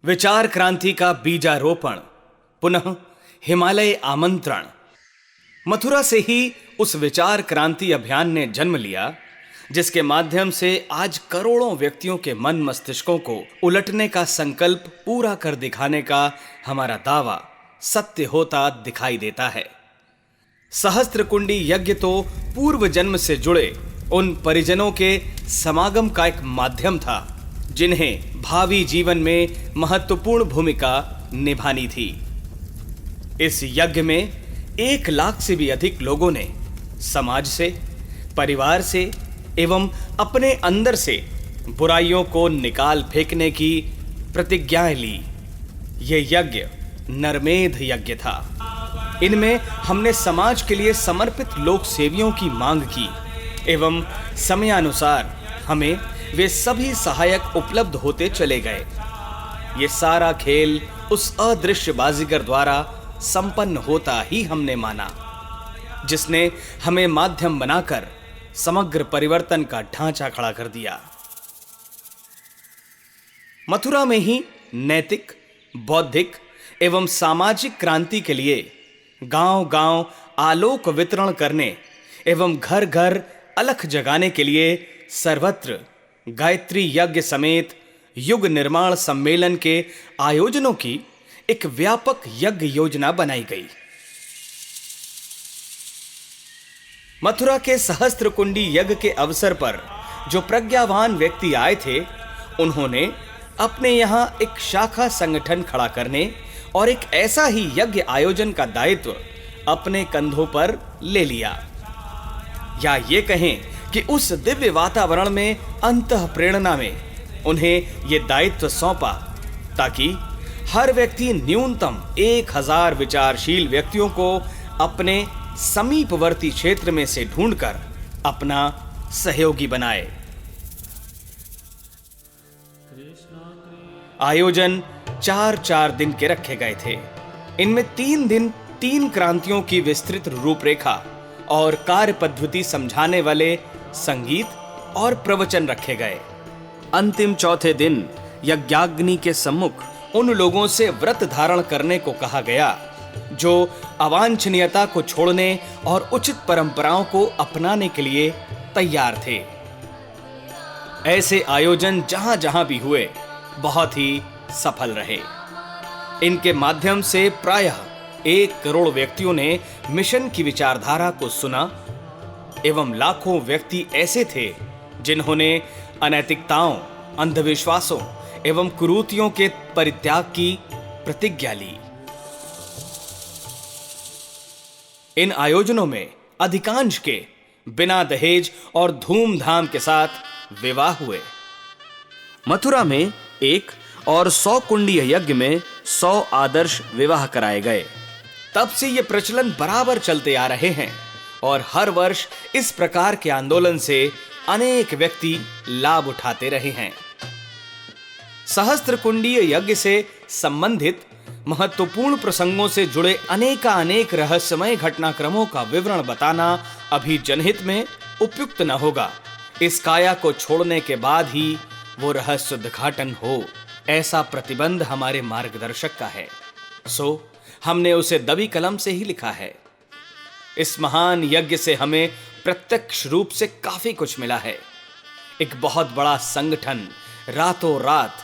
विचार क्रांति का बीजारोपण, पुनः हिमालय आमंत्रण। मथुरा से ही उस विचार क्रांति अभियान ने जन्म लिया जिसके माध्यम से आज करोड़ों व्यक्तियों के मन मस्तिष्कों को उलटने का संकल्प पूरा कर दिखाने का हमारा दावा सत्य होता दिखाई देता है। सहस्त्रकुंडी यज्ञ तो पूर्व जन्म से जुड़े उन परिजनों के समागम का एक माध्यम था जिन्हें भावी जीवन में महत्वपूर्ण भूमिका निभानी थी। इस यज्ञ में 1 लाख से भी अधिक लोगों ने समाज से, परिवार से एवं अपने अंदर से बुराइयों को निकाल फेंकने की प्रतिज्ञाएं ली। यह यज्ञ नरमेध यज्ञ था। इनमें हमने समाज के लिए समर्पित लोक सेवियों की मांग की एवं समयानुसार हमें वे सभी सहायक उपलब्ध होते चले गए। ये सारा खेल उस अदृश्य बाजीगर द्वारा संपन्न होता ही हमने माना, जिसने हमें माध्यम बनाकर समग्र परिवर्तन का ढांचा खड़ा कर दिया। मथुरा में ही नैतिक, बौद्धिक एवं सामाजिक क्रांति के लिए गांव-गांव आलोक वितरण करने एवं घर घर अलख जगाने के लिए सर्वत्र गायत्री यज्ञ समेत युग निर्माण सम्मेलन के आयोजनों की एक व्यापक यज्ञ योजना बनाई गई। मथुरा के सहस्त्रकुंडी यज्ञ के अवसर पर जो प्रज्ञावान व्यक्ति आए थे, उन्होंने अपने यहां एक शाखा संगठन खड़ा करने और एक ऐसा ही यज्ञ आयोजन का दायित्व अपने कंधों पर ले लिया। या ये कहें कि उस दिव्य वातावरण में अंतः प्रेरणा में उन्हें यह दायित्व सौंपा ताकि हर व्यक्ति न्यूनतम 1000 विचारशील व्यक्तियों को अपने समीपवर्ती क्षेत्र में से ढूंढकर अपना सहयोगी बनाए। आयोजन 4-4 दिन के रखे गए थे। इनमें 3 दिन 3 क्रांतियों की विस्तृत रूपरेखा और कार्य पद्धति समझाने वाले संगीत और प्रवचन रखे गए। अंतिम चौथे दिन यज्ञाग्नि के सम्मुख उन लोगों से व्रत धारण करने को कहा गया जो अवांछनीयता को छोड़ने और उचित परंपराओं को अपनाने के लिए तैयार थे। ऐसे आयोजन जहां जहां भी हुए बहुत ही सफल रहे। इनके माध्यम से प्रायः 1 करोड़ व्यक्तियों ने मिशन की विचारधारा को सुना एवं लाखों व्यक्ति ऐसे थे जिन्होंने अनैतिकताओं, अंधविश्वासों एवं कुरीतियों के परित्याग की प्रतिज्ञा ली। इन आयोजनों में अधिकांश के बिना दहेज और धूमधाम के साथ विवाह हुए। मथुरा में 1 और 100 कुंडीय यज्ञ में 100 आदर्श विवाह कराए गए। तब से ये प्रचलन बराबर चलते आ रहे हैं और हर वर्ष इस प्रकार के आंदोलन से अनेक व्यक्ति लाभ उठाते रहे हैं। सहस्त्रकुंडीय यज्ञ से संबंधित महत्वपूर्ण प्रसंगों से जुड़े अनेक रहस्यमय घटनाक्रमों का विवरण बताना अभी जनहित में उपयुक्त न होगा। इस काया को छोड़ने के बाद ही वो रहस्य उद्घाटन हो, ऐसा प्रतिबंध हमारे मार्गदर्शक का है। सो हमने उसे दबी कलम से ही लिखा है। इस महान यज्ञ से हमें प्रत्यक्ष रूप से काफी कुछ मिला है। एक बहुत बड़ा संगठन रातों रात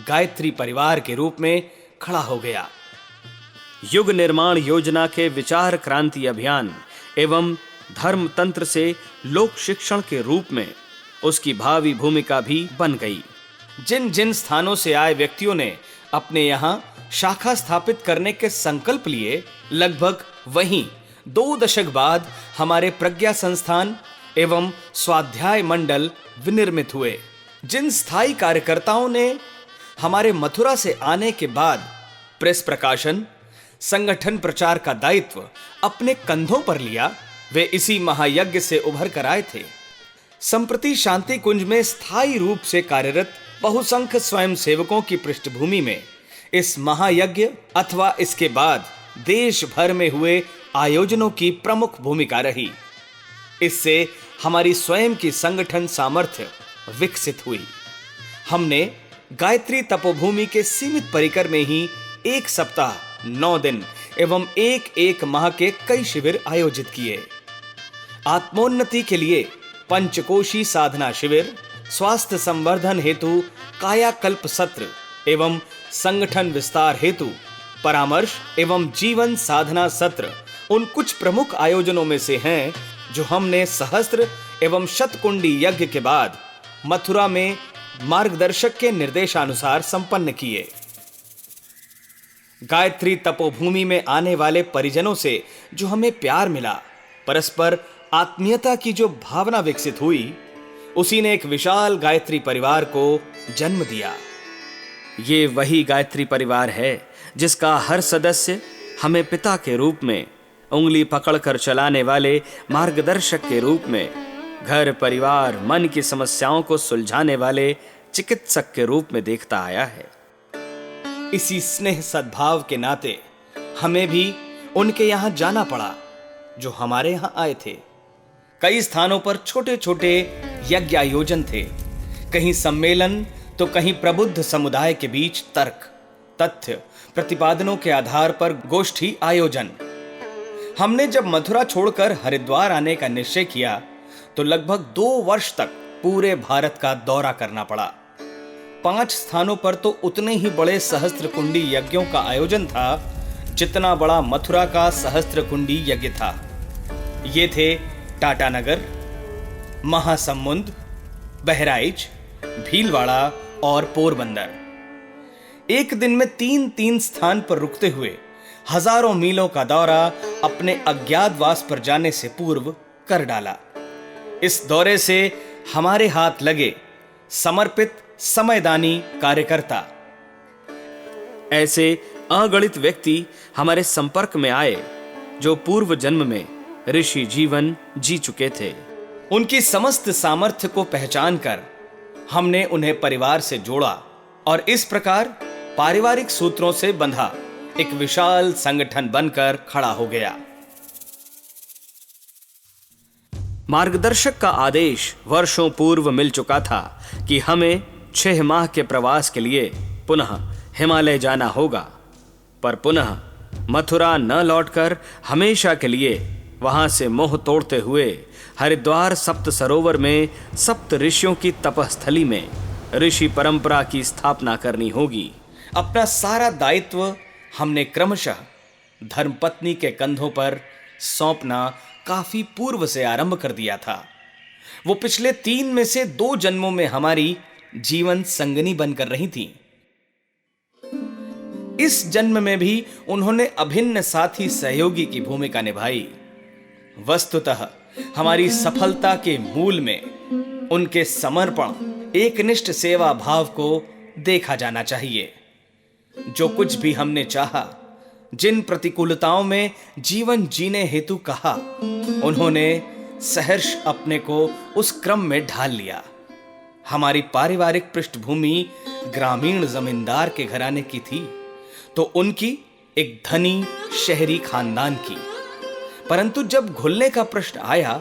गायत्री परिवार के रूप में खड़ा हो गया। युग निर्माण योजना के विचार क्रांति अभियान एवं धर्म तंत्र से लोक शिक्षण के रूप में उसकी भावी भूमिका भी बन गई। जिन जिन स्थानों से आए व्यक्तियों ने अपने यहां शाखा स्थापित करने के संकल्प लिए, लगभग वहीं 2 दशक बाद हमारे प्रज्ञा संस्थान एवं स्वाध्याय मंडल विनिर्मित हुए। जिन स्थायी कार्यकर्ताओं ने हमारे मथुरा से आने के बाद प्रेस प्रकाशन, संगठन प्रचार का दायित्व अपने कंधों पर लिया, वे इसी महायज्ञ से उभर कर आए थे। संप्रति शांति कुंज में स्थायी रूप से कार्यरत बहुसंख्य स्वयं सेवकों की पृष्ठभूमि में इस महायज्ञ अथवा इसके बाद देश भर में हुए आयोजनों की प्रमुख भूमिका रही। इससे हमारी स्वयं की संगठन सामर्थ्य विकसित हुई। हमने गायत्री तपोभूमि के सीमित परिकर में ही 1 सप्ताह, 9 दिन एवं एक माह के कई शिविर आयोजित किए। आत्मोन्नति के लिए पंचकोशी साधना शिविर, स्वास्थ्य संवर्धन हेतु कायाकल्प सत्र एवं संगठन विस्तार हेतु परामर्श एवं जीवन साधना सत्र उन कुछ प्रमुख आयोजनों में से हैं जो हमने सहस्त्र एवं शतकुंडी यज्ञ के बाद मथुरा में मार्गदर्शक के निर्देशानुसार संपन्न किए। गायत्री तपोभूमि में आने वाले परिजनों से जो हमें प्यार मिला, परस्पर आत्मीयता की जो भावना विकसित हुई, उसी ने एक विशाल गायत्री परिवार को जन्म दिया। ये वही गायत्री परिवार है जिसका हर सदस्य हमें पिता के रूप में, उंगली पकड़कर चलाने वाले मार्गदर्शक के रूप में, घर परिवार मन की समस्याओं को सुलझाने वाले चिकित्सक के रूप में देखता आया है। इसी स्नेह सद्भाव के नाते हमें भी उनके यहां जाना पड़ा जो हमारे यहां आए थे। कई स्थानों पर छोटे छोटे यज्ञ आयोजन थे, कहीं सम्मेलन तो कहीं प्रबुद्ध समुदाय के बीच तर्क, तथ्य, प्रतिपादनों के आधार पर गोष्ठी आयोजन। हमने जब मथुरा छोड़कर हरिद्वार आने का निश्चय किया तो लगभग 2 वर्ष तक पूरे भारत का दौरा करना पड़ा। 5 स्थानों पर तो उतने ही बड़े सहस्त्र कुंडी यज्ञों का आयोजन था जितना बड़ा मथुरा का सहस्त्र कुंडी यज्ञ था। ये थे टाटानगर, महासमुंद, बहराइच, भीलवाड़ा और पोरबंदर। एक दिन में 3 स्थान पर रुकते हुए हजारों मीलों का दौरा अपने अज्ञातवास पर जाने से पूर्व कर डाला। इस दौरे से हमारे हाथ लगे समर्पित समयदानी कार्यकर्ता। ऐसे अगणित व्यक्ति हमारे संपर्क में आए जो पूर्व जन्म में ऋषि जीवन जी चुके थे। उनकी समस्त सामर्थ्य को पहचान कर हमने उन्हें परिवार से जोड़ा और इस प्रकार पारिवारिक सूत्रों से बंधा एक विशाल संगठन बनकर खड़ा हो गया। मार्गदर्शक का आदेश वर्षों पूर्व मिल चुका था कि हमें 6 माह के प्रवास के लिए पुनः हिमालय जाना होगा, पर पुनः मथुरा न लौटकर हमेशा के लिए वहां से मोह तोड़ते हुए हरिद्वार सप्त सरोवर में सप्त ऋषियों की तपस्थली में ऋषि परंपरा की स्थापना करनी होगी। अपना सारा दायित्व हमने क्रमशः धर्मपत्नी के कंधों पर सौंपना काफी पूर्व से आरंभ कर दिया था। वो पिछले 3 में से 2 जन्मों में हमारी जीवन संगनी बनकर रही थी। इस जन्म में भी उन्होंने अभिन्न साथी सहयोगी की भूमिका निभाई। वस्तुतः हमारी सफलता के मूल में उनके समर्पण, एकनिष्ठ सेवा भाव को देखा जाना चाहिए। जो कुछ भी हमने चाहा, जिन प्रतिकूलताओं में जीवन जीने हेतु कहा, उन्होंने सहर्ष अपने को उस क्रम में ढाल लिया। हमारी पारिवारिक पृष्ठभूमि ग्रामीण जमींदार के घराने की थी तो उनकी एक धनी शहरी खानदान की, परंतु जब घुलने का प्रश्न आया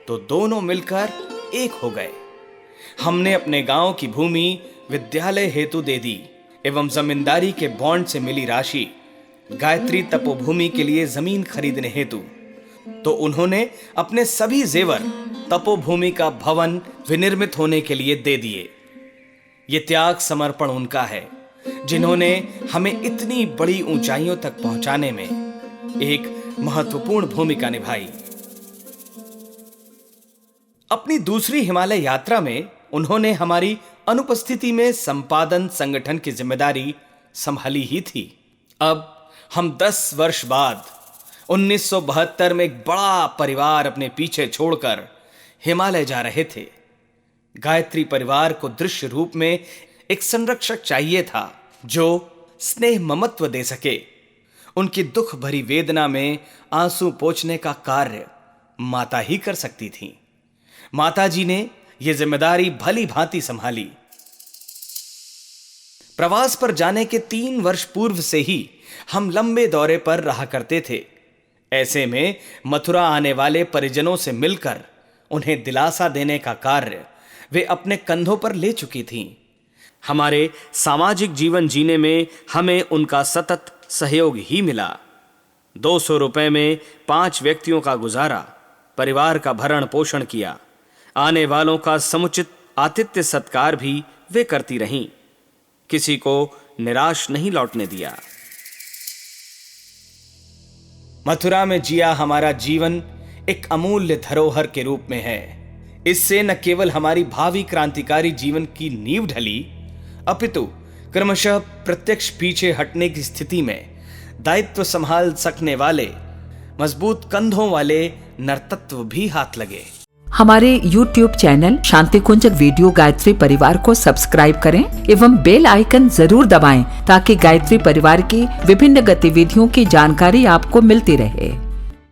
तो दोनों मिलकर एक हो गए। हमने अपने गांव की भूमि विद्यालय हेतु दे दी एवं जमींदारी के बॉन्ड से मिली राशि गायत्री तपोभूमि के लिए जमीन खरीदने हेतु, तो उन्होंने अपने सभी जेवर तपोभूमि का भवन विनिर्मित होने के लिए दे दिए। ये त्याग समर्पण उनका है जिन्होंने हमें इतनी बड़ी ऊंचाइयों तक पहुंचाने में एक महत्वपूर्ण भूमिका निभाई। अपनी दूसरी हिमालय यात्रा में उन्होंने हमारी अनुपस्थिति में संपादन संगठन की जिम्मेदारी संभाली ही थी। अब हम 10 वर्ष बाद 1972 में एक बड़ा परिवार अपने पीछे छोड़कर हिमालय जा रहे थे। गायत्री परिवार को दृश्य रूप में एक संरक्षक चाहिए था जो स्नेह ममत्व दे सके। उनकी दुख भरी वेदना में आंसू पोंछने का कार्य माता ही कर सकती थी। माताजी ने यह जिम्मेदारी भली भांति संभाली। प्रवास पर जाने के 3 वर्ष पूर्व से ही हम लंबे दौरे पर रहा करते थे। ऐसे में मथुरा आने वाले परिजनों से मिलकर उन्हें दिलासा देने का कार्य वे अपने कंधों पर ले चुकी थीं। हमारे सामाजिक जीवन जीने में हमें उनका सतत सहयोग ही मिला। 200 रुपए में 5 व्यक्तियों का गुजारा, परिवार का भरण पोषण किया। आने वालों का समुचित आतिथ्य सत्कार भी वे करती रहीं। किसी को निराश नहीं लौटने दिया। मथुरा में जिया हमारा जीवन एक अमूल्य धरोहर के रूप में है। इससे न केवल हमारी भावी क्रांतिकारी जीवन की नींव ढली, अपितु क्रमशः प्रत्यक्ष पीछे हटने की स्थिति में दायित्व संभाल सकने वाले मजबूत कंधों वाले नर्तत्व भी हाथ लगे। हमारे YouTube चैनल शांति कुंज वीडियो गायत्री परिवार को सब्सक्राइब करें एवं बेल आइकन जरूर दबाएं ताकि गायत्री परिवार की विभिन्न गतिविधियों की जानकारी आपको मिलती रहे।